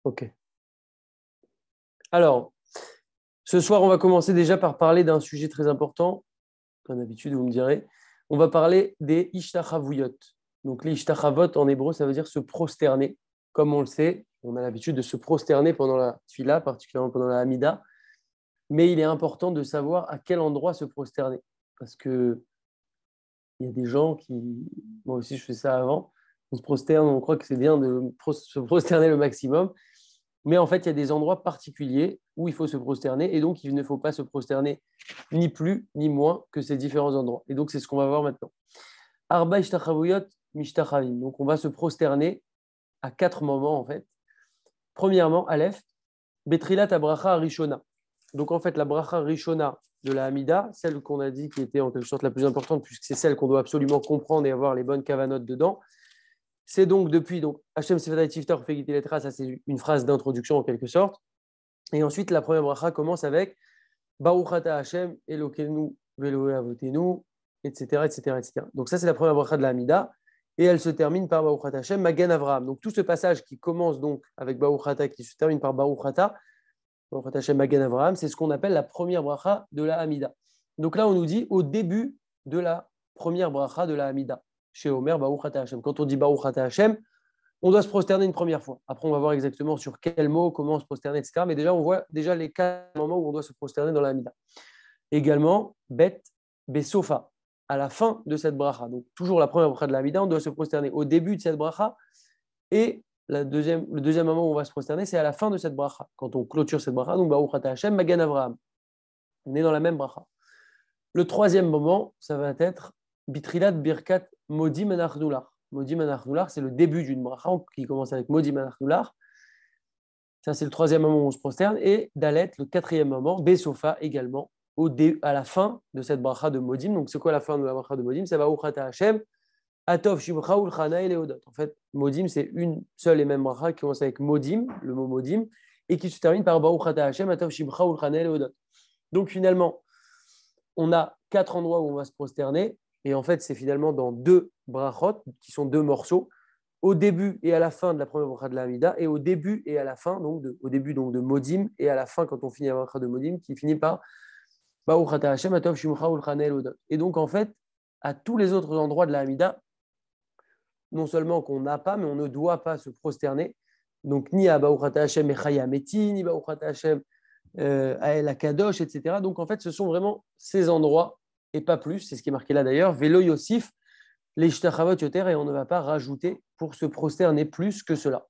Ok. Alors, ce soir, on va commencer déjà par parler d'un sujet très important. Comme d'habitude, vous me direz. On va parler des ishtachavuyot. Donc, les ishtachavot en hébreu, ça veut dire se prosterner. Comme on le sait, on a l'habitude de se prosterner pendant la tfila, particulièrement pendant la hamida. Mais il est important de savoir à quel endroit se prosterner. Parce que il y a des gens qui, moi aussi je fais ça avant, on se prosterne, on croit que c'est bien de se prosterner le maximum. Mais en fait, il y a des endroits particuliers où il faut se prosterner et donc il ne faut pas se prosterner ni plus ni moins que ces différents endroits. Et donc, c'est ce qu'on va voir maintenant. Arba ishtachavuyot mishtachavim. Donc, on va se prosterner à 4 moments en fait. Premièrement, Aleph, Betrilat Abracha Rishona. Donc, en fait, la bracha Rishona de la Hamida, celle qu'on a dit qui était en quelque sorte la plus importante, puisque c'est celle qu'on doit absolument comprendre et avoir les bonnes kavanotes dedans. C'est donc depuis Hashem Sefadai Tiftar Fegiti Letra, ça c'est une phrase d'introduction en quelque sorte. Et ensuite, la première bracha commence avec Baruch Ata Hashem, Elokenu, Veloé Avotenu, etc., etc., etc. Donc ça, c'est la première bracha de la Hamida. Et elle se termine par Baruch Ata Hashem, Magen Avraham. Donc tout ce passage qui commence donc avec Baruch Ata, qui se termine par Baruch Ata, Baruch Ata Hashem, Magen Avraham, c'est ce qu'on appelle la première bracha de la Hamida. Donc là, on nous dit au début de la première bracha de la Hamida. Chez Omer, Baruch Ata Hashem. Quand on dit Baruch Ata Hashem, on doit se prosterner une première fois. Après, on va voir exactement sur quel mot, comment se prosterner, etc. Mais déjà, on voit déjà les 4 moments où on doit se prosterner dans la Hamida. Également, Bet, Besofa, à la fin de cette bracha. Donc, toujours la première bracha de la Hamida, on doit se prosterner au début de cette bracha. Et le deuxième moment où on va se prosterner, c'est à la fin de cette bracha. Quand on clôture cette bracha, donc Baruch Ata Hashem, Magen Avraham. On est dans la même bracha. Le troisième moment, ça va être Bitrilat Birkat Modim Anachnular. Modim Anachnular, c'est le début d'une bracha qui commence avec Modim Anachnular. Ça, c'est le troisième moment où on se prosterne. Et Dalet, le quatrième moment, Besofa également, à la fin de cette bracha de Modim. Donc, c'est quoi la fin de la bracha de Modim? C'est Baruch Ata Hashem, Atov Shimcha Ulchana et Leodot. En fait, Modim, c'est une seule et même bracha qui commence avec Modim, le mot Modim, et qui se termine par Baruch Ata Hashem, Atov Shimcha Ulchana et Leodot. Donc, finalement, on a 4 endroits où on va se prosterner. Et en fait, c'est finalement dans 2 brachot, qui sont 2 morceaux, au début et à la fin de la première bracha de la Hamida, et au début et à la fin, au début de Modim, et à la fin, quand on finit la bracha de Modim, qui finit par Baruch Ata Hashem, Atov Shimcha Ulchana et Leodot. Et donc, en fait, à tous les autres endroits de la Hamida, non seulement qu'on n'a pas, mais on ne doit pas se prosterner. Donc, ni à Baruch Ata Hashem Echaya Meti, ni Baruch Ata Hashem Ael Akadosh, etc. Donc, en fait, ce sont vraiment ces endroits et pas plus. C'est ce qui est marqué là d'ailleurs. Velo Yosif, les Ishtachavot Yoter, et on ne va pas rajouter pour se prosterner plus que cela.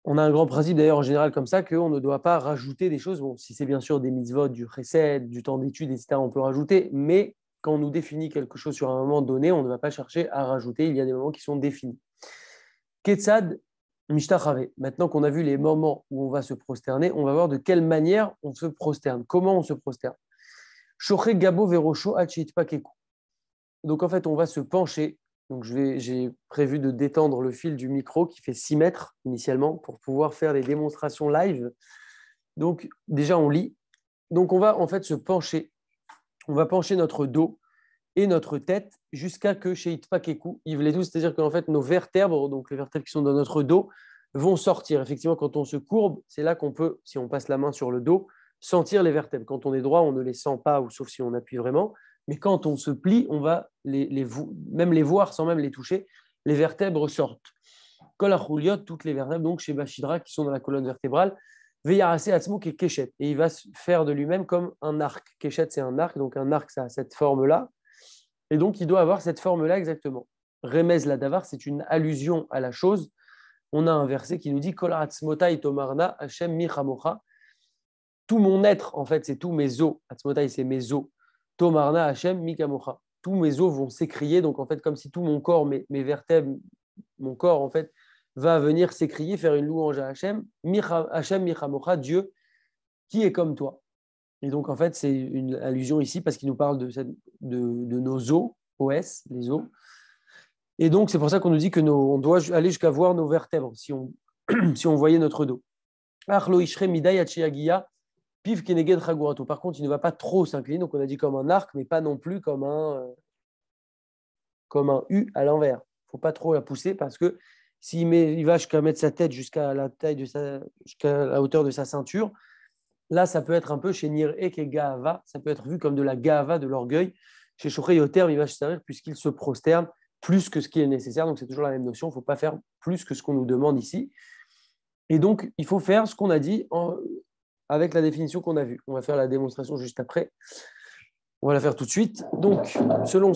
On a un grand principe d'ailleurs en général comme ça, qu'on ne doit pas rajouter des choses. Bon, si c'est bien sûr des mitzvot, du chesed, du temps d'étude, etc., on peut rajouter, mais quand on nous définit quelque chose sur un moment donné, on ne va pas chercher à rajouter. Il y a des moments qui sont définis. Ketzad Mishtachave. Maintenant qu'on a vu les moments où on va se prosterner, on va voir de quelle manière on se prosterne, comment on se prosterne. Shoche Gabo Verosho Achit Pakeku. Donc en fait, on va se pencher. Donc j'ai prévu de détendre le fil du micro qui fait 6 mètres initialement pour pouvoir faire des démonstrations live. Donc déjà, on lit. Donc on va en fait se pencher. On va pencher notre dos et notre tête jusqu'à que chez Itpakeku, Yvledou, c'est-à-dire qu'en fait, nos vertèbres, donc les vertèbres qui sont dans notre dos, vont sortir. Effectivement, quand on se courbe, c'est là qu'on peut, si on passe la main sur le dos, sentir les vertèbres. Quand on est droit, on ne les sent pas, ou sauf si on appuie vraiment. Mais quand on se plie, on va même les voir sans même les toucher. Les vertèbres sortent. Kol achouliot, toutes les vertèbres, donc chez Bachidra, qui sont dans la colonne vertébrale, Veyarase Atzmo qui est Keshet. Et il va se faire de lui-même comme un arc. Keshet, c'est un arc, donc un arc, ça a cette forme-là. Et donc, il doit avoir cette forme-là exactement. Remez la davar, c'est une allusion à la chose. On a un verset qui nous dit Kol atzmotai tomarna Hashem michamocha. Tout mon être, en fait, c'est tous mes os. Atzmotai, c'est mes os. Tomarna Hashem mikamocha. Tous mes os vont s'écrier. Donc, en fait, comme si tout mon corps, mes vertèbres, mon corps, en fait, va venir s'écrier, faire une louange à Hashem. Hashem michamocha, Dieu qui est comme toi. Et donc, en fait, c'est une allusion ici parce qu'il nous parle de nos os, OS, les os. Et donc, c'est pour ça qu'on nous dit on doit aller jusqu'à voir nos vertèbres si on, si on voyait notre dos. Par contre, il ne va pas trop s'incliner. Donc, on a dit comme un arc, mais pas non plus comme un U à l'envers. Il ne faut pas trop la pousser parce qu'il il va jusqu'à mettre sa tête jusqu'à jusqu'à la hauteur de sa ceinture, là, ça peut être un peu chez Nir Ek et Gaava, ça peut être vu comme de la Gaava, de l'orgueil. Chez Shochei Yoter, il va se servir puisqu'il se prosterne plus que ce qui est nécessaire. Donc, c'est toujours la même notion. Il ne faut pas faire plus que ce qu'on nous demande ici. Et donc, il faut faire ce qu'on a dit avec la définition qu'on a vue. On va faire la démonstration juste après. On va la faire tout de suite. Donc, selon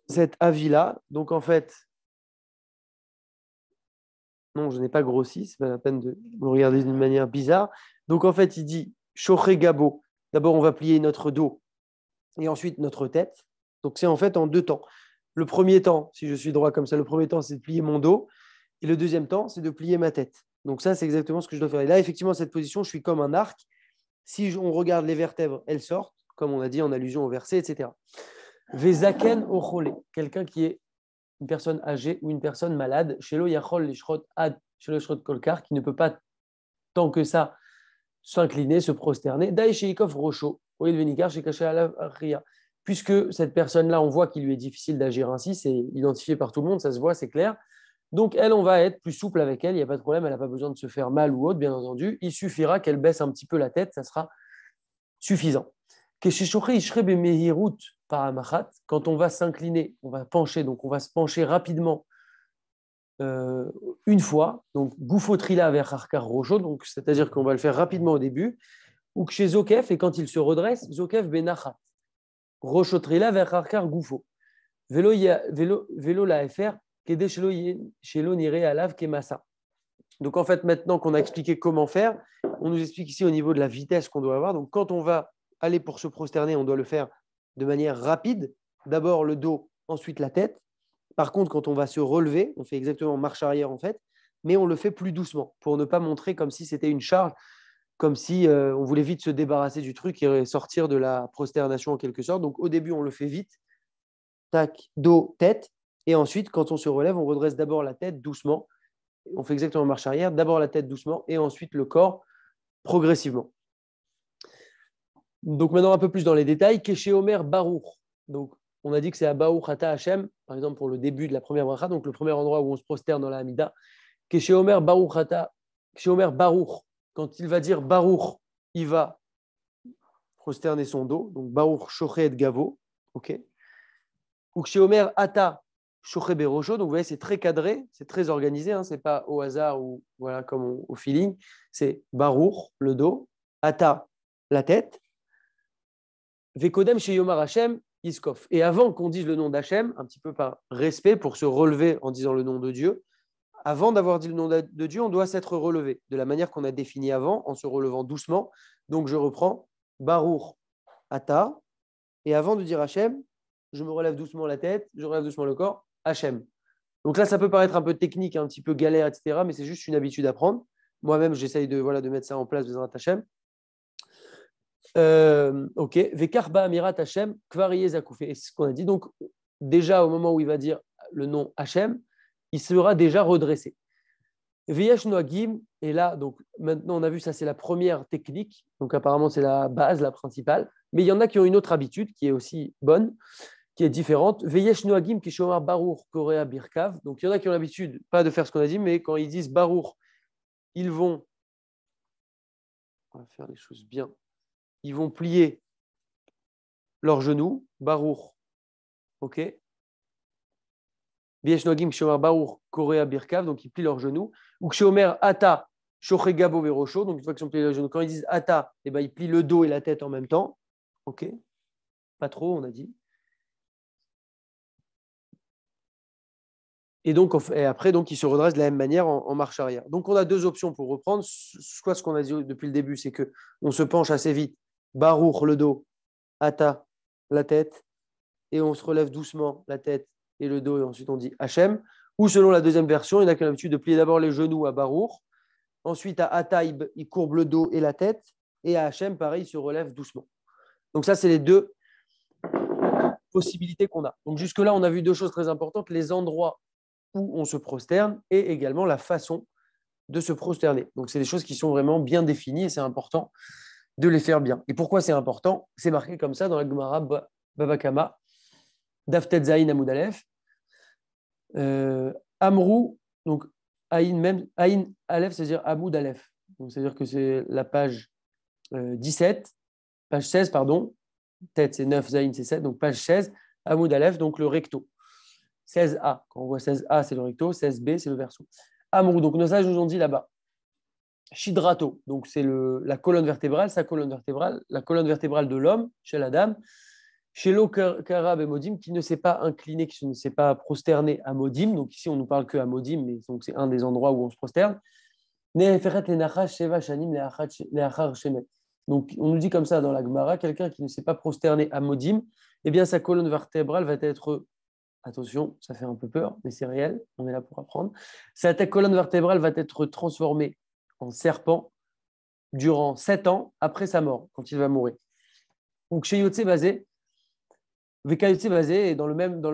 cet avis-là, donc en fait, non, je n'ai pas grossi, c'est pas la peine de me regarder d'une manière bizarre. Donc, en fait, il dit Shoché Gabo. D'abord, on va plier notre dos et ensuite notre tête. Donc, c'est en fait en deux temps. Le premier temps, si je suis droit comme ça, le premier temps, c'est de plier mon dos. Et le deuxième temps, c'est de plier ma tête. Donc, ça, c'est exactement ce que je dois faire. Et là, effectivement, cette position, je suis comme un arc. Si on regarde les vertèbres, elles sortent, comme on a dit en allusion au verset, etc. Vezaken ochole, quelqu'un qui est une personne âgée ou une personne malade, shelo yachol lishrot ad, shelo yishrot kolkar, qui ne peut pas tant que ça s'incliner, se prosterner, daï sheikov rocho, oil venikar shekaché alav. Puisque cette personne-là, on voit qu'il lui est difficile d'agir ainsi, c'est identifié par tout le monde, ça se voit, c'est clair. Donc, elle, on va être plus souple avec elle, il n'y a pas de problème, elle n'a pas besoin de se faire mal ou autre, bien entendu. Il suffira qu'elle baisse un petit peu la tête, ça sera suffisant. Quand on va s'incliner, on va pencher, donc on va se pencher rapidement une fois, donc goufotrila vers Harkar Rojo, donc c'est-à-dire qu'on va le faire rapidement au début, ou que chez Zokef, et quand il se redresse, Zokef benachat, Rochotrila vers Harkar Goufo. Vélo la FR, Kede Shelo Nire Alav Kemasa. Donc en fait, maintenant qu'on a expliqué comment faire, on nous explique ici au niveau de la vitesse qu'on doit avoir. Donc quand on va aller pour se prosterner, on doit le faire de manière rapide. D'abord le dos, ensuite la tête. Par contre, quand on va se relever, on fait exactement marche arrière en fait, mais on le fait plus doucement pour ne pas montrer comme si c'était une charge, comme si on voulait vite se débarrasser du truc et sortir de la prosternation en quelque sorte. Donc au début, on le fait vite. Tac, dos, tête. Et ensuite, quand on se relève, on redresse d'abord la tête doucement. On fait exactement marche arrière. D'abord la tête doucement et ensuite le corps progressivement. Donc maintenant un peu plus dans les détails. Keshe Omer Baruch. Donc on a dit que c'est à Baruch Ata Hashem, par exemple pour le début de la première bracha, donc le premier endroit où on se prosterne dans la Hamida. Keshe Omer Baruch Ata, Keshe Omer Baruch. Quand il va dire Baruch, il va prosterner son dos. Donc Baruch Shoché et Gavo. Ok. Ou Keshe Omer Ata Shoché Berosho. Donc vous voyez, c'est très cadré, c'est très organisé. Hein, c'est pas au hasard ou voilà comme au feeling. C'est Baruch le dos, Ata la tête. Vekodem chez Yomar Hashem, Iskov. Et avant qu'on dise le nom d'Hachem, un petit peu par respect pour se relever en disant le nom de Dieu, avant d'avoir dit le nom de Dieu, on doit s'être relevé de la manière qu'on a définie avant, en se relevant doucement. Donc je reprends Baruch Ata. Et avant de dire Hachem, je me relève doucement la tête, je relève doucement le corps, Hachem. Donc là, ça peut paraître un peu technique, un petit peu galère, etc. Mais c'est juste une habitude à prendre. Moi-même, j'essaye de mettre ça en place, Bezrat Hachem. Ok, Vekarba Amirat Hachem, Kvariye Zakoufé. C'est ce qu'on a dit. Donc, déjà, au moment où il va dire le nom Hachem, il sera déjà redressé. Veyesh Noagim, et là, donc maintenant, on a vu ça, c'est la première technique. Donc, apparemment, c'est la base, la principale. Mais il y en a qui ont une autre habitude qui est aussi bonne, qui est différente. Veyesh Noagim, Kishomar Baruch, Korea Birkav. Donc, il y en a qui ont l'habitude, pas de faire ce qu'on a dit, mais quand ils disent Baruch, ils vont. On va faire les choses bien. Ils vont plier leurs genoux, Baruch, ok. Bieshnogim Kshomer Baruch, Korea Birkav, donc ils plient leurs genoux. Ou Kshomer Ata, Shoche Gabo Verosho, donc une fois qu'ils ont plié leurs genoux, quand ils disent Ata, eh ben, ils plient le dos et la tête en même temps, ok. Pas trop, on a dit. Et donc, et après, donc, ils se redressent de la même manière en marche arrière. Donc, on a deux options pour reprendre. Soit ce qu'on a dit depuis le début, c'est qu'on se penche assez vite, Baruch le dos, Ata la tête, et on se relève doucement la tête et le dos, et ensuite on dit Hachem. Ou selon la deuxième version, il y en a qui ont l'habitude de plier d'abord les genoux à Baruch, ensuite à Ata, il courbe le dos et la tête, et à Hachem, pareil, il se relève doucement. Donc ça, c'est les deux possibilités qu'on a. Donc jusque-là, on a vu deux choses très importantes, les endroits où on se prosterne et également la façon de se prosterner. Donc c'est des choses qui sont vraiment bien définies et c'est important de les faire bien. Et pourquoi c'est important? C'est marqué comme ça dans la Gemara Baba Kama, Daftet Zayin Amoud Aleph. Amrou Donc, Aïn Aleph, c'est-à-dire Hamoud Aleph. Donc, c'est-à-dire que c'est la page 17, page 16, pardon. Tête, c'est 9, Zaïn, c'est 7. Donc, page 16, Hamoud Aleph, donc le recto. 16A. Quand on voit 16A, c'est le recto. 16B, c'est le verso. Amrou, donc nos sages nous ont dit là-bas. Shidrato, donc c'est la colonne vertébrale, sa colonne vertébrale, la colonne vertébrale de l'homme, chez la dame. Chez l'Okarab et Modim, qui ne s'est pas incliné, qui ne s'est pas prosterné à Modim. Donc ici, on ne nous parle que à Modim, mais donc c'est un des endroits où on se prosterne. Donc on nous dit comme ça dans la Gemara, quelqu'un qui ne s'est pas prosterné à Modim, eh bien sa colonne vertébrale va être, attention, ça fait un peu peur, mais c'est réel, on est là pour apprendre, sa colonne vertébrale va être transformée en serpent durant 7 ans après sa mort, quand il va mourir. Donc chez Yotse basé, VKYC basé, et dans le même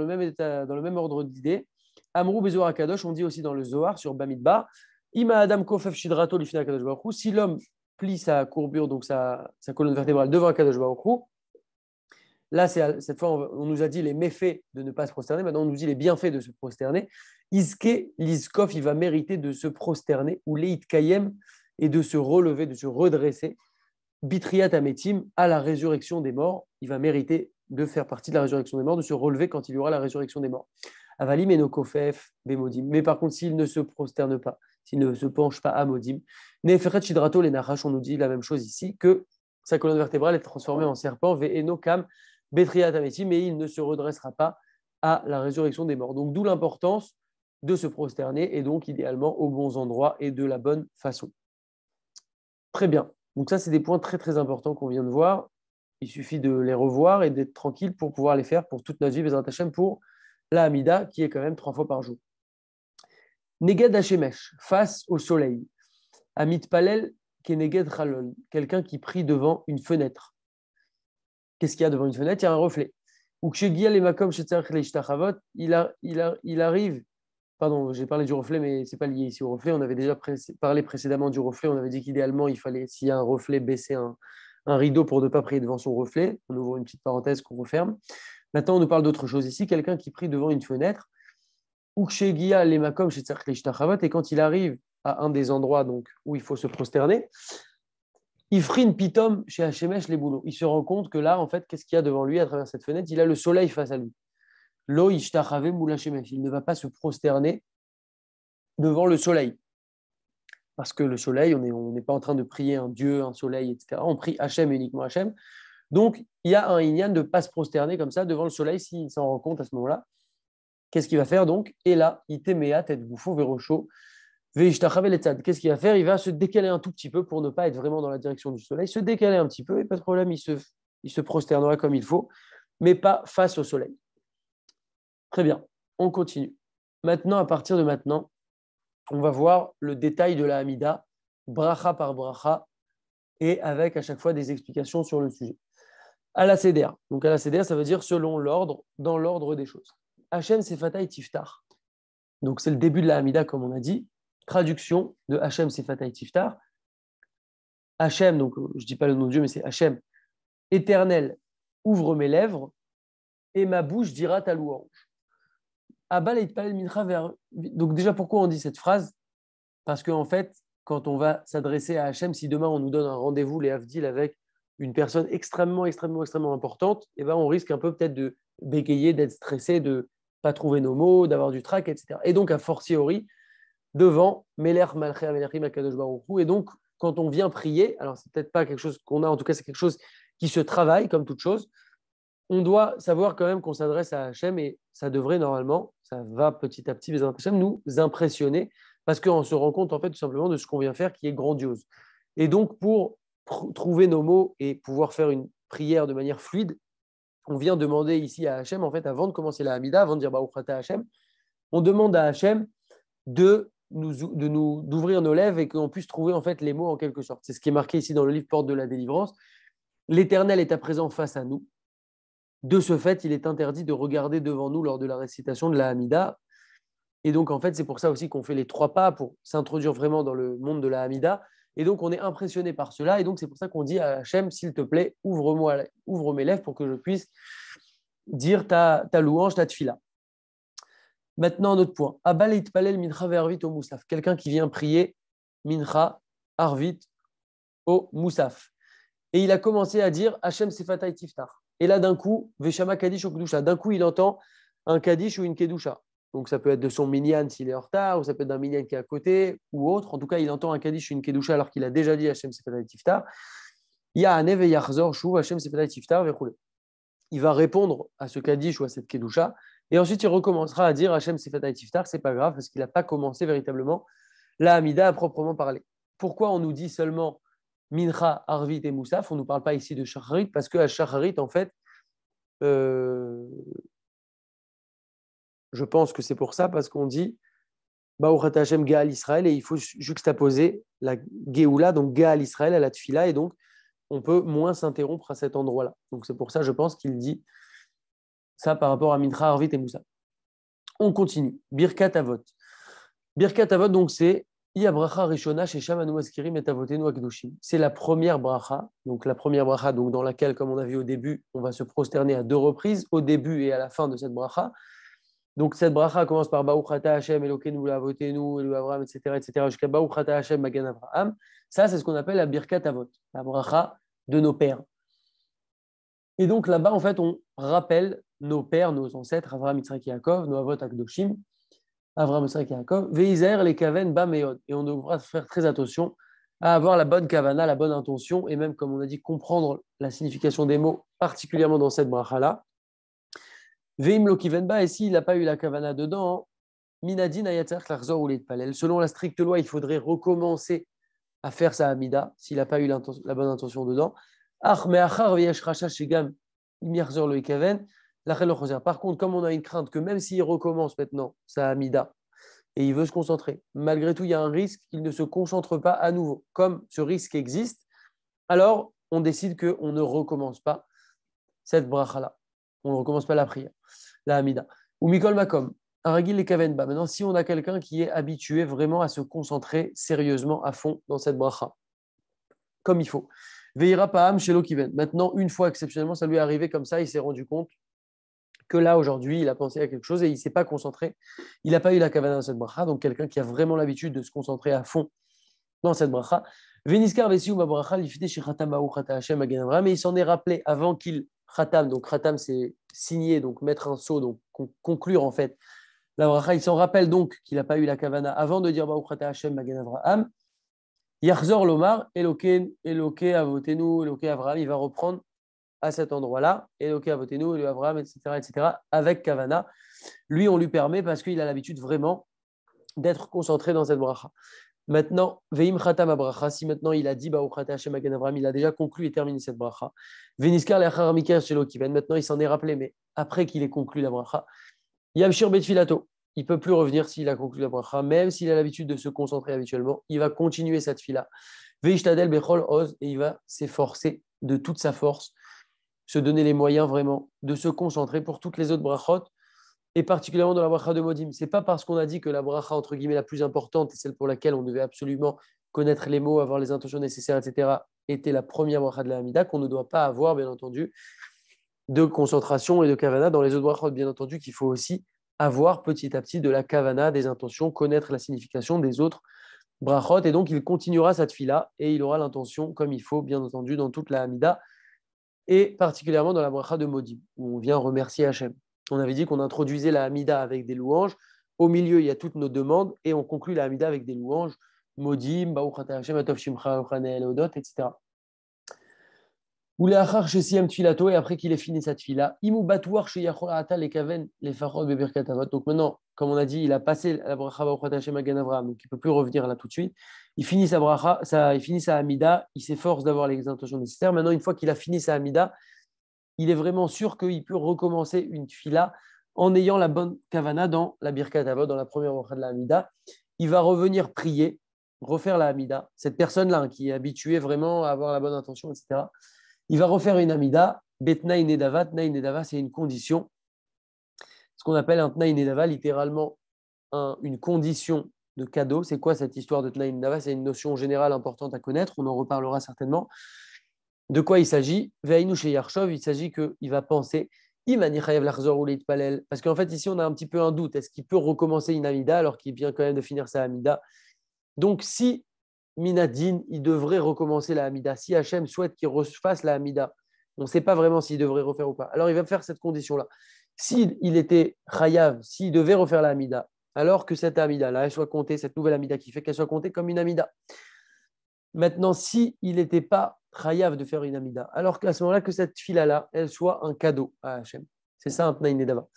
ordre d'idée, Amrou Bezoar Akadosh, on dit aussi dans le Zohar sur Bamidbar, Ima Adam Kofef Shidrato Lifna Akadosh Baruch Hu, si l'homme plie sa courbure, donc sa colonne vertébrale devant Akadosh Baruch Hu, là, cette fois, on nous a dit les méfaits de ne pas se prosterner, maintenant on nous dit les bienfaits de se prosterner. Iske, l'Iskov, il va mériter de se prosterner, ou Leit Kayem, et de se relever, de se redresser. Bitriat Ametim, à la résurrection des morts, il va mériter de faire partie de la résurrection des morts, de se relever quand il y aura la résurrection des morts. Avalim et Nokofef, Bemodim. Mais par contre, s'il ne se prosterne pas, s'il ne se penche pas à Modim, Neferet Shidrato, les Nachash, on nous dit la même chose ici, que sa colonne vertébrale est transformée en serpent, Ve'enokam, Betriat Ametim, mais il ne se redressera pas à la résurrection des morts. Donc, d'où l'importance de se prosterner, et donc idéalement aux bons endroits et de la bonne façon. Très bien. Donc ça, c'est des points très, très importants qu'on vient de voir. Il suffit de les revoir et d'être tranquille pour pouvoir les faire pour toute notre vie, Bezrat Hashem, pour la Hamida, qui est quand même 3 fois par jour. Neged Hashemesh, face au soleil. Amit Palel, Keneged Chalol, quelqu'un qui prie devant une fenêtre. Qu'est-ce qu'il y a devant une fenêtre? Il y a un reflet. Ou Kshegia le Makom Shetzarech Leishtachavot, il arrive. Pardon, j'ai parlé du reflet, mais ce n'est pas lié ici au reflet. On avait déjà parlé précédemment du reflet. On avait dit qu'idéalement, il fallait, s'il y a un reflet, baisser un rideau pour ne pas prier devant son reflet. On ouvre une petite parenthèse qu'on referme. Maintenant, on nous parle d'autre chose ici. Quelqu'un qui prie devant une fenêtre. Ou Kshegia les Makom chez Tzarech, et quand il arrive à un des endroits donc, où il faut se prosterner, Ifrin Pitom chez Hachemesh les boulots. Il se rend compte que là, en fait, qu'est-ce qu'il y a devant lui à travers cette fenêtre? Il a le soleil face à lui. Lo Ishtachave Moulachemesh. Il ne va pas se prosterner devant le soleil. Parce que le soleil, on n'est pas en train de prier un dieu, un soleil, etc. On prie Hachem, uniquement Hachem. Donc, il y a un inyan de ne pas se prosterner comme ça devant le soleil s'il s'en rend compte à ce moment-là. Qu'est-ce qu'il va faire donc? Et là, itemea, tête bouffon, vérocho, veishtachav eletzad. Qu'est-ce qu'il va faire? Il va se décaler un tout petit peu pour ne pas être vraiment dans la direction du soleil. Se décaler un petit peu, et pas de problème, il se prosternera comme il faut, mais pas face au soleil. Très bien, on continue. Maintenant, à partir de maintenant, on va voir le détail de la Hamida, bracha par bracha, et avec à chaque fois des explications sur le sujet. À la Seder. Donc à la Seder, ça veut dire selon l'ordre, dans l'ordre des choses. Hachem Sefatai Tiftar. Donc c'est le début de la Hamida, comme on a dit. Traduction de Hachem Sefatai Tiftar. Hachem, donc je ne dis pas le nom de Dieu, mais c'est Hachem. Éternel, ouvre mes lèvres, et ma bouche dira ta louange. Donc déjà, pourquoi on dit cette phrase? Parce qu'en fait, quand on va s'adresser à Hachem, si demain on nous donne un rendez-vous, les Havdil, avec une personne extrêmement, extrêmement, extrêmement importante, eh ben on risque un peu peut-être de bégayer, d'être stressé, de ne pas trouver nos mots, d'avoir du trac, etc. Et donc, a fortiori, devant Melech Malchei Amelechim Akadosh Baruch Hu. Et donc, quand on vient prier, alors c'est peut-être pas quelque chose qu'on a, en tout cas c'est quelque chose qui se travaille comme toute chose, on doit savoir quand même qu'on s'adresse à Hachem et ça devrait normalement, ça va petit à petit, Hachem, nous impressionner parce qu'on se rend compte en fait tout simplement de ce qu'on vient faire qui est grandiose. Et donc pour trouver nos mots et pouvoir faire une prière de manière fluide, on vient demander ici à Hachem, en fait, avant de commencer la Hamida, avant de dire Baruch Ata Hachem, on demande à Hachem d'ouvrir nos lèvres et qu'on puisse trouver en fait les mots en quelque sorte. C'est ce qui est marqué ici dans le livre Porte de la délivrance. L'Éternel est à présent face à nous. De ce fait, il est interdit de regarder devant nous lors de la récitation de la Hamida. Et donc, en fait, c'est pour ça aussi qu'on fait les 3 pas pour s'introduire vraiment dans le monde de la Hamida. Et donc, on est impressionné par cela. Et donc, c'est pour ça qu'on dit à Hachem, s'il te plaît, ouvre mes lèvres pour que je puisse dire ta louange, ta tfila. Maintenant, un autre point. Abal itpalel mincha ve'arvit au moussaf. Quelqu'un qui vient prier mincha, arvit au moussaf. Et il a commencé à dire Hachem Sefatai Tiftar. Et là, d'un coup, Veshama Kadish ou Kedusha. D'un coup, il entend un Kadish ou une Kedusha. Donc, ça peut être de son minyan s'il est en retard, ou ça peut être d'un minyan qui est à côté, ou autre. En tout cas, il entend un Kadish ou une Kedusha alors qu'il a déjà dit Hachem Sefatai Tiftar. Ya'anev et Yachzor Shuv Hachem Sefatai Tiftar Vechoule. Il va répondre à ce Kadish ou à cette Kedusha. Et ensuite, il recommencera à dire Hachem Sefatai Tiftar. C'est pas grave parce qu'il n'a pas commencé véritablement la Hamida à proprement parler. Pourquoi on nous dit seulement Mincha, Arvit et Moussaf, on ne nous parle pas ici de Shacharit, parce qu'à Shacharit, en fait, je pense que c'est pour ça, parce qu'on dit Baruch Ata Hashem Gaal Israël, et il faut juxtaposer la Géoula, donc Gaal Israël, à la Tfila, et donc on peut moins s'interrompre à cet endroit-là. Donc c'est pour ça, je pense qu'il dit ça par rapport à Mincha, Arvit et Moussaf. On continue. Birkat Avot. Birkat Avot, donc c'est c'est la première bracha, donc dans laquelle, comme on a vu au début, on va se prosterner à 2 reprises, au début et à la fin de cette bracha. Donc cette bracha commence par Baruch Ata Hashem Elokeinu Lavotenu Elu Avraham, etc., jusqu'à Baruch Ata Hashem Magan Avraham. Ça, c'est ce qu'on appelle la Birkat Avot, la bracha de nos pères. Et donc là-bas, en fait, on rappelle nos pères, nos ancêtres, Avraham, Yitzhak et Yaakov, nos Avot Akdoshim, Avraham, Yitzhak et Yaakov, Veizaer les kaven ba meod. Et on devra faire très attention à avoir la bonne kavana, la bonne intention, et même, comme on a dit, comprendre la signification des mots, particulièrement dans cette bracha-là. Veim lo kiven ba, et s'il n'a pas eu la kavana dedans, minadin ayatzar klarzor ou palel. Selon la stricte loi, il faudrait recommencer à faire sa hamida, s'il n'a pas eu la bonne intention dedans. Ach meachar veyesh racha shegam imiachzor lo ikaven. Par contre, comme on a une crainte que même s'il recommence maintenant sa Hamida et il veut se concentrer, malgré tout, il y a un risque qu'il ne se concentre pas à nouveau. Comme ce risque existe, alors on décide qu'on ne recommence pas cette bracha-là. On ne recommence pas la prière, la Hamida. Ou Mikol Makom, Aragil et Kavenba. Maintenant, si on a quelqu'un qui est habitué vraiment à se concentrer sérieusement à fond dans cette bracha, comme il faut. Veira Paham chez Lokiven. Maintenant, une fois exceptionnellement, ça lui est arrivé comme ça, il s'est rendu compte que là, aujourd'hui, il a pensé à quelque chose et il ne s'est pas concentré. Il n'a pas eu la kavana dans cette bracha. Donc, quelqu'un qui a vraiment l'habitude de se concentrer à fond dans cette bracha. Veniskar vesiou ma bracha lifite chez Khatam Baou Khata Hashem Magen Avraham. Mais il s'en est rappelé avant qu'il Khatam. Donc, Khatam, c'est signer, donc mettre un sceau, donc conclure en fait la bracha. Il s'en rappelle donc qu'il n'a pas eu la kavana avant de dire Baou Khata Hashem Magen Avraham. Yachzor Lomar, Eloke Avotenu, Eloke Avraham. Il va reprendre à cet endroit-là, Eloke Avotenu, Eloke Avraham, etc., avec Kavana. Lui, on lui permet parce qu'il a l'habitude vraiment d'être concentré dans cette bracha. Maintenant, Veim Khatam bracha, si maintenant il a dit Baruch Ata Hashem Magen Avraham, il a déjà conclu et terminé cette bracha. Veniskar Leachar Mikar Shelo Kiven, maintenant il s'en est rappelé, mais après qu'il ait conclu la bracha, Yamshir Betfilato, il ne peut plus revenir s'il a conclu la bracha, même s'il a l'habitude de se concentrer habituellement, il va continuer cette fila. Veishtadel Bechol Oz, et il va s'efforcer de toute sa force, se donner les moyens vraiment de se concentrer pour toutes les autres brachot, et particulièrement dans la bracha de Modim. Ce n'est pas parce qu'on a dit que la bracha, entre guillemets, la plus importante, et celle pour laquelle on devait absolument connaître les mots, avoir les intentions nécessaires, etc., était la première bracha de la Hamida, qu'on ne doit pas avoir, bien entendu, de concentration et de kavana dans les autres brachot, bien entendu, qu'il faut aussi avoir petit à petit de la kavana, des intentions, connaître la signification des autres brachot, et donc il continuera cette fila, et il aura l'intention, comme il faut, bien entendu, dans toute la Hamida, et particulièrement dans la bracha de Modim, où on vient remercier Hachem. On avait dit qu'on introduisait la Hamida avec des louanges. Au milieu, il y a toutes nos demandes, et on conclut la Hamida avec des louanges. Modim, Baruch Ata Hashem, Atov Shimcha, Ochaneh Elodot, etc. Ou les achar shesiyam tfilato, et après qu'il ait fini sa tfila, imou batouar sheyachol ata les kaven les farod bebirkat avot. Donc maintenant, comme on a dit, il a passé la bracha Baruch Ata Hashem Magen Avraham, donc il ne peut plus revenir là tout de suite. Il finit sa bracha, il finit sa Hamida, il s'efforce d'avoir les intentions nécessaires. Maintenant, une fois qu'il a fini sa Hamida, il est vraiment sûr qu'il peut recommencer une tfila en ayant la bonne kavana dans la birkat avot, dans la première bracha de la Hamida. Il va revenir prier, refaire la Hamida. Cette personne-là qui est habituée vraiment à avoir la bonne intention, etc., il va refaire une Hamida, Betnaï Nedava. Tnaï Nedava, c'est une condition, ce qu'on appelle un Tnaï Nedava, littéralement une condition de cadeau. C'est quoi cette histoire de Tnaï Nedava? C'est une notion générale importante à connaître, on en reparlera certainement. De quoi il s'agit? Veinu chez Yarshov, il s'agit qu'il va penser Imani chayav lachzor ou leitpalel. Parce qu'en fait, ici, on a un petit peu un doute. Est-ce qu'il peut recommencer une Amida alors qu'il vient quand même de finir sa Amida? Donc, si Minadine, il devrait recommencer la Amida. Si Hachem souhaite qu'il refasse la Amida, on ne sait pas vraiment s'il devrait refaire ou pas. Alors, il va faire cette condition-là. S'il était chayav, s'il devait refaire la Amida, alors que cette Amida-là, elle soit comptée, cette nouvelle Amida qui fait qu'elle soit comptée comme une Amida. Maintenant, s'il n'était pas chayav de faire une Amida, alors qu'à ce moment-là, que cette fila-là, elle soit un cadeau à Hachem. C'est ça un Tnaï Nedava.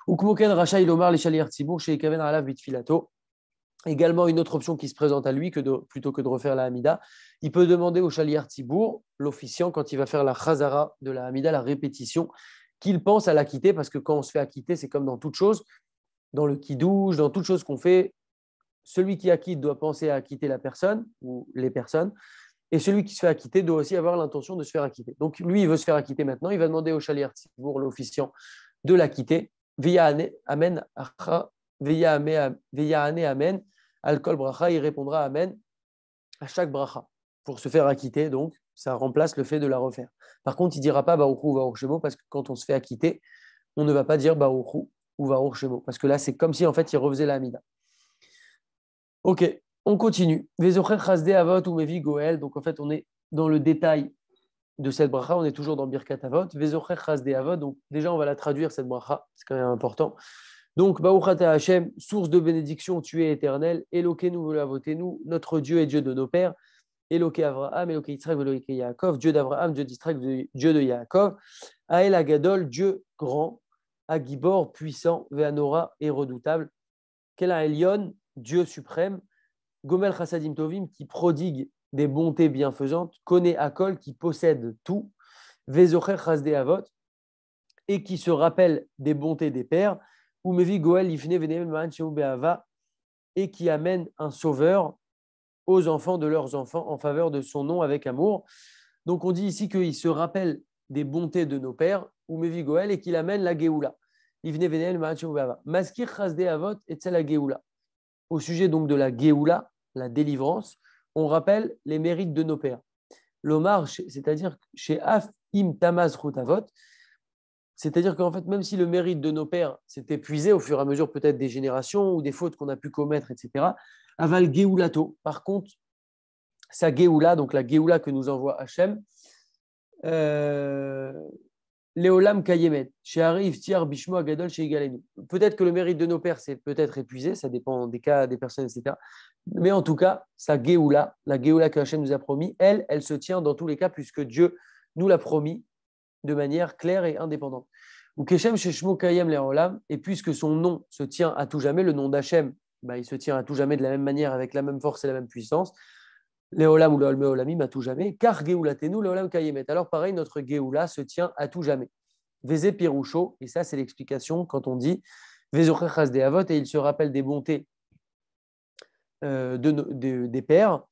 Ou Kmoken Racha Ilomar les Shaliar Tzibour chez Kaven Alav Bitfilato. Également, une autre option qui se présente à lui, plutôt que de refaire la Hamida, il peut demander au Shaliar Tzibour, l'officiant, quand il va faire la Chazara de la Hamida, la répétition, qu'il pense à l'acquitter, parce que quand on se fait acquitter, c'est comme dans toute chose, dans le kidouche, dans toute chose qu'on fait, celui qui acquitte doit penser à acquitter la personne ou les personnes, et celui qui se fait acquitter doit aussi avoir l'intention de se faire acquitter. Donc lui, il veut se faire acquitter maintenant, il va demander au Shaliar Tzibour, l'officiant, de l'acquitter, via Amen, via Amen, Al-Kol Bracha, il répondra Amen à chaque bracha pour se faire acquitter. Donc, ça remplace le fait de la refaire. Par contre, il ne dira pas Baruch Hu ou Baruch Shemo parce que quand on se fait acquitter, on ne va pas dire Baruch Hu ou Baruch Shemo parce que là, c'est comme si en fait, il refaisait la Hamida. Ok, on continue. Vezocher Chasde Avot ou Mevi Goel. Donc, en fait, on est dans le détail de cette bracha. On est toujours dans Birkat Avot. Vezocher Chasde Avot. Donc, déjà, on va la traduire, cette bracha. C'est quand même important. Donc, Baruch Ata Hashem, source de bénédiction, tu es éternel. Elokeinu velavotenu, notre Dieu et Dieu de nos pères. Eloké Avraham, Eloké Yitzhak, Eloké Yaakov, Dieu d'Abraham, Dieu d'Yitzhak, Dieu de Yaakov. Ael Agadol, Dieu grand. Agibor, puissant. Veanora, et redoutable. Kela Elion, Dieu suprême. Gomel Chassadim Tovim, qui prodigue des bontés bienfaisantes. Kone Akol, qui possède tout. Vezocher Chasde Avot, et qui se rappelle des bontés des pères. Umevi Goel Ifne Venem Man Beava, et qui amène un sauveur aux enfants de leurs enfants en faveur de son nom avec amour. Donc on dit ici qu'il se rappelle des bontés de nos pères, Umevi Goel, et qu'il amène la Géoula. Ifne Venem Man Beava. Maskir Chasde Avot et la Géoula. Au sujet donc de la Géoula, la délivrance, on rappelle les mérites de nos pères. L'Omar, c'est-à-dire chez Af Im Tamaz Rutavot, c'est-à-dire qu'en fait, même si le mérite de nos pères s'est épuisé au fur et à mesure peut-être des générations ou des fautes qu'on a pu commettre, etc., aval Géoulato, par contre, sa Géoula, donc la Géoula que nous envoie Hachem, Léolam Kayemet, chez Arrive, Tiar, Bishmo, Agadol, chez Igalenu. Peut-être que le mérite de nos pères s'est peut-être épuisé, ça dépend des cas, des personnes, etc. Mais en tout cas, sa Géoula, la Géoula que Hachem nous a promis, elle se tient dans tous les cas puisque Dieu nous l'a promis de manière claire et indépendante. Ou Keshem Sheshmo Kayem Leolam, et puisque son nom se tient à tout jamais, le nom d'Hachem, il se tient à tout jamais de la même manière, avec la même force et la même puissance, Leolam ou Leolamim à tout jamais, car Géoulatenu Leolam Kayemet. Alors pareil, notre Géoula se tient à tout jamais. Vézé Piroucho, et ça c'est l'explication quand on dit Vézocher Chasde Avot, et il se rappelle des bontés des pères,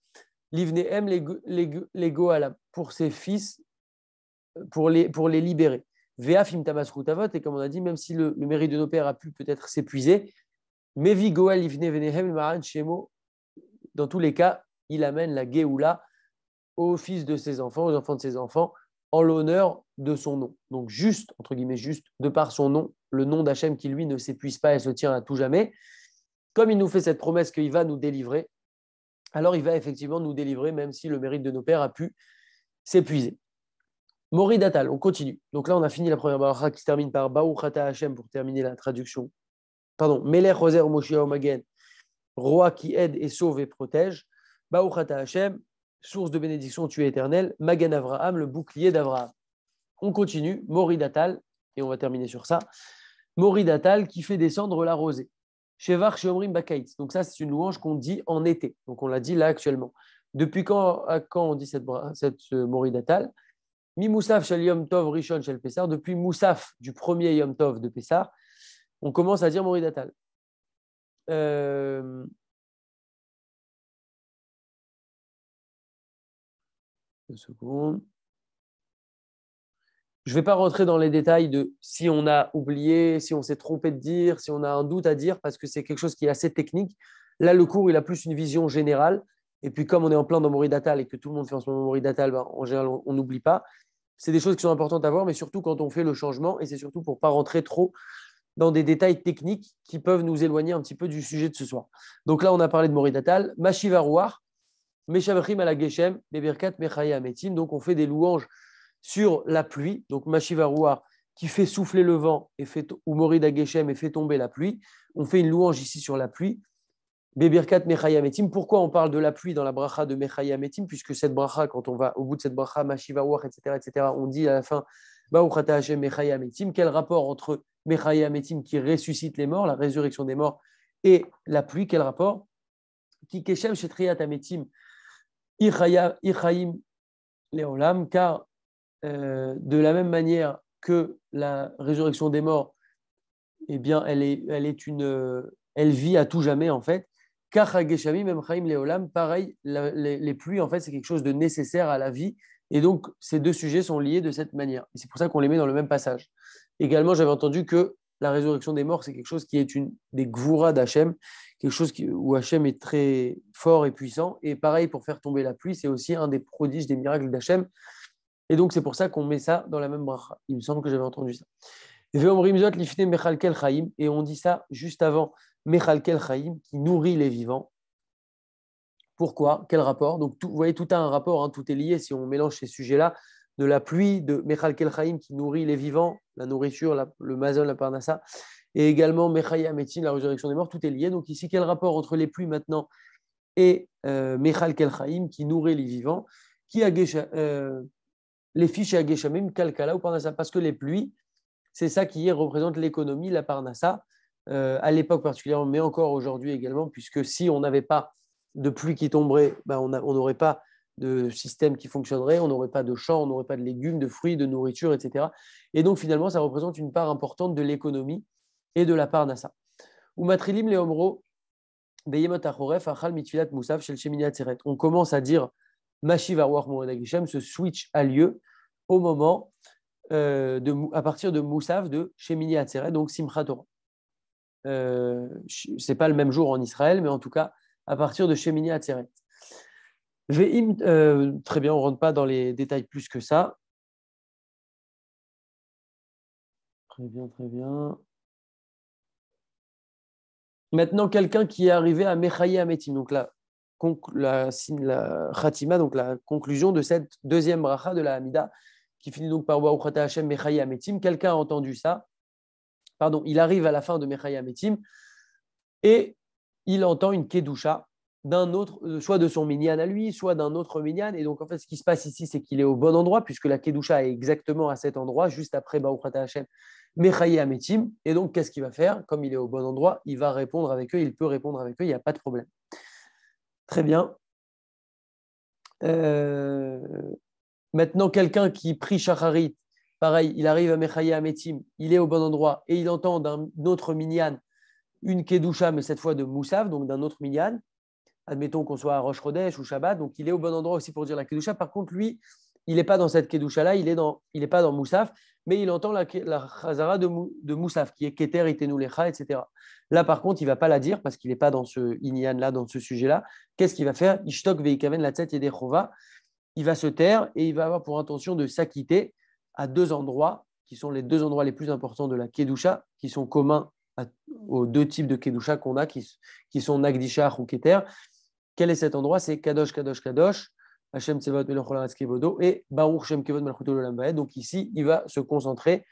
Livnehem les Goalam, pour ses fils, pour les libérer. Ve'afim tamas rutavot, et comme on a dit, même si le mérite de nos pères a pu peut-être s'épuiser, Mevi Goel Ivne Venehem Maran Shemo, dans tous les cas, il amène la Géoula aux fils de ses enfants, aux enfants de ses enfants, en l'honneur de son nom. Donc juste, entre guillemets, juste, de par son nom, le nom d'Hachem qui, lui, ne s'épuise pas et se tient à tout jamais, comme il nous fait cette promesse qu'il va nous délivrer, alors il va effectivement nous délivrer, même si le mérite de nos pères a pu s'épuiser. Mori Datal, on continue. Donc là, on a fini la première baracha qui se termine par Baruch Ata Hashem pour terminer la traduction. Pardon, Melech Roser Moshiach Magen, roi qui aide et sauve et protège. Baruch Ata Hashem, source de bénédiction, tu es éternel. Magen Avraham, le bouclier d'Avraham. On continue. Mori Datal, et on va terminer sur ça. Mori Datal qui fait descendre la rosée. Shevar Sheomrim Bakait. Donc ça, c'est une louange qu'on dit en été. Donc on l'a dit là actuellement. Depuis quand on dit cette Mori Datal? Mi Moussaf Shel Yom Tov Rishon Shel Pessar, depuis Moussaf du premier Yom Tov de Pessar, on commence à dire Mori Datal. Deux secondes. Je ne vais pas rentrer dans les détails de si on a oublié, si on s'est trompé de dire, si on a un doute à dire, parce que c'est quelque chose qui est assez technique. Là, le cours, il a plus une vision générale. Et puis, comme on est en plein dans Mori Datal et que tout le monde fait en ce moment Mori Datal, en général, on n'oublie pas. c'est des choses qui sont importantes à voir, mais surtout quand on fait le changement, et c'est surtout pour ne pas rentrer trop dans des détails techniques qui peuvent nous éloigner un petit peu du sujet de ce soir. Donc là, on a parlé de Moridatal, Mashivarouar, Meshavachim ala Geshem, Beberkat Mechaya Ametim. Donc on fait des louanges sur la pluie. Donc Mashivarouar qui fait souffler le vent et fait, ou Morida Geshem et fait tomber la pluie. On fait une louange ici sur la pluie. Beberkat Mechaya Metim. Pourquoi on parle de la pluie dans la bracha de Mechaya Metim? Puisque cette bracha, quand on va au bout de cette bracha, Mashivarouar, etc., on dit à la fin Baruch Hashem Mechaya Metim. Quel rapport entre Mechaya Metim qui ressuscite les morts, la résurrection des morts, et la pluie? Quel rapport? Ki Keshem Shetriat Ametim Ichaim Leolam, car de la même manière que la résurrection des morts, eh bien, elle vit à tout jamais en fait. Même Chaim Leolam, pareil, les pluies en fait c'est quelque chose de nécessaire à la vie, et donc ces deux sujets sont liés de cette manière. Et c'est pour ça qu'on les met dans le même passage. Également, j'avais entendu que la résurrection des morts c'est quelque chose qui est une des gvura d'Hachem, quelque chose où Hachem est très fort et puissant. Et pareil pour faire tomber la pluie, c'est aussi un des prodiges, des miracles d'Hachem. Et donc c'est pour ça qu'on met ça dans la même bracha. Il me semble que j'avais entendu ça. Et on dit ça juste avant Mechalkel Chaim, qui nourrit les vivants. Pourquoi? Quel rapport? Donc, vous voyez, tout a un rapport, hein, tout est lié. Si on mélange ces sujets-là, de la pluie, de Mechalkel Chaim, qui nourrit les vivants, la nourriture, le mazon, la parnassa, et également Mechaya Metim, la résurrection des morts, tout est lié. Donc, ici, quel rapport entre les pluies maintenant et Mechalkel Chaim, qui nourrit les vivants, qui a les fiches à Geshamim, Kalkala ou Parnassa? Parce que les pluies, c'est ça qui représente l'économie, la parnassa, à l'époque particulièrement, mais encore aujourd'hui également, puisque si on n'avait pas de pluie qui tomberait, ben on n'aurait pas de système qui fonctionnerait, on n'aurait pas de champs, on n'aurait pas de légumes, de fruits, de nourriture, etc. Et donc finalement, ça représente une part importante de l'économie et de la parnassa. On commence à dire Mashiv Arwach Moed Geshem, ce switch a lieu au moment à partir de Moussav de Shemini Atzeret, donc Simchat Torah. C'est pas le même jour en Israël, mais en tout cas à partir de Shemini Atzeret. Très bien, on ne rentre pas dans les détails plus que ça. Très bien, très bien. Maintenant, quelqu'un qui est arrivé à Mechaye Ametim, donc la Khatima, donc la conclusion de cette deuxième bracha de la Hamida, qui finit donc par Baruch Ata Hashem Mechaye Ametim. Quelqu'un a entendu ça. Pardon, il arrive à la fin de Mechaye Ametim et il entend une kedusha d'un autre, soit de son minyan à lui, soit d'un autre minyan. Et donc, en fait, ce qui se passe ici, c'est qu'il est au bon endroit, puisque la kedusha est exactement à cet endroit, juste après Baruch Ata Hashem Mechaye Ametim. Et donc, qu'est-ce qu'il va faire? Comme il est au bon endroit, il va répondre avec eux, il peut répondre avec eux, il n'y a pas de problème. Très bien. Maintenant, quelqu'un qui prie Shacharit, pareil, il arrive à Mechaye Ametim, il est au bon endroit et il entend d'un autre minyan une kedusha, mais cette fois de Moussav, donc d'un autre minyan. Admettons qu'on soit à Rosh Chodesh ou Shabbat, donc il est au bon endroit aussi pour dire la kedusha. Par contre, lui, il n'est pas dans cette kedusha-là, il n'est pas dans Moussaf, mais il entend la chazara de Moussaf, qui est Keter Itenulecha, etc. Là, par contre, il ne va pas la dire parce qu'il n'est pas dans ce inyan-là, dans ce sujet-là. Qu'est-ce qu'il va faire? Ishtok veikaven la tzet yedechova. Il va se taire et il va avoir pour intention de s'acquitter à deux endroits, qui sont les deux endroits les plus importants de la kedusha, qui sont communs aux deux types de kedusha qu'on a, qui sont Nagdishach ou Keter. Quel est cet endroit? C'est Kadosh, Kadosh, Kadosh, Hashem Tsevot Melech Olam Kevodo et Baruch Shem Kevod Malchuto Olam Vaed. Donc ici, il va se concentrer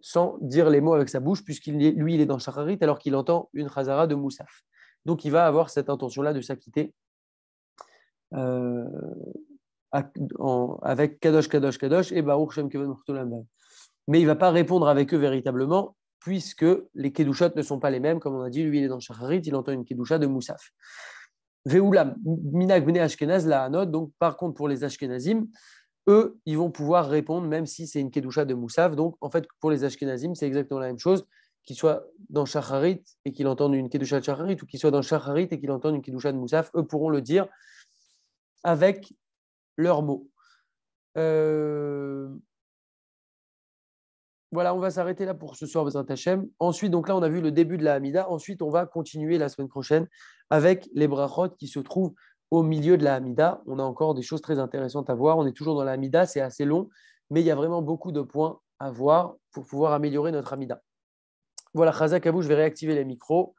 sans dire les mots avec sa bouche, puisqu'il il est dans Shacharit, alors qu'il entend une chazara de Moussaf. Donc il va avoir cette intention-là de s'acquitter avec Kadosh, Kadosh, Kadosh et Baruch Shem Kevod Malchuto Olam Vaed. Mais il ne va pas répondre avec eux véritablement, puisque les kedushot ne sont pas les mêmes. Comme on a dit, lui, il est dans Shacharit, il entend une kedusha de Moussaf. Ve'ulam, minag bnei Ashkenaz la anod. Donc, par contre, pour les Ashkenazim, eux, ils vont pouvoir répondre, même si c'est une kedusha de Moussaf. Donc, en fait, pour les Ashkenazim, c'est exactement la même chose, qu'ils soient dans Shacharit et qu'ils entendent une kedusha de Shacharit, ou qu'ils soient dans Shacharit et qu'ils entendent une kedusha de Moussaf. Eux pourront le dire avec leurs mots. Voilà, on va s'arrêter là pour ce soir, Bezrat Hashem. Ensuite, donc là, on a vu le début de la Hamida. Ensuite, on va continuer la semaine prochaine avec les brachot qui se trouvent au milieu de la Hamida. On a encore des choses très intéressantes à voir. On est toujours dans la Hamida, c'est assez long, mais il y a vraiment beaucoup de points à voir pour pouvoir améliorer notre Amida. Voilà, Chazak à vous, je vais réactiver les micros.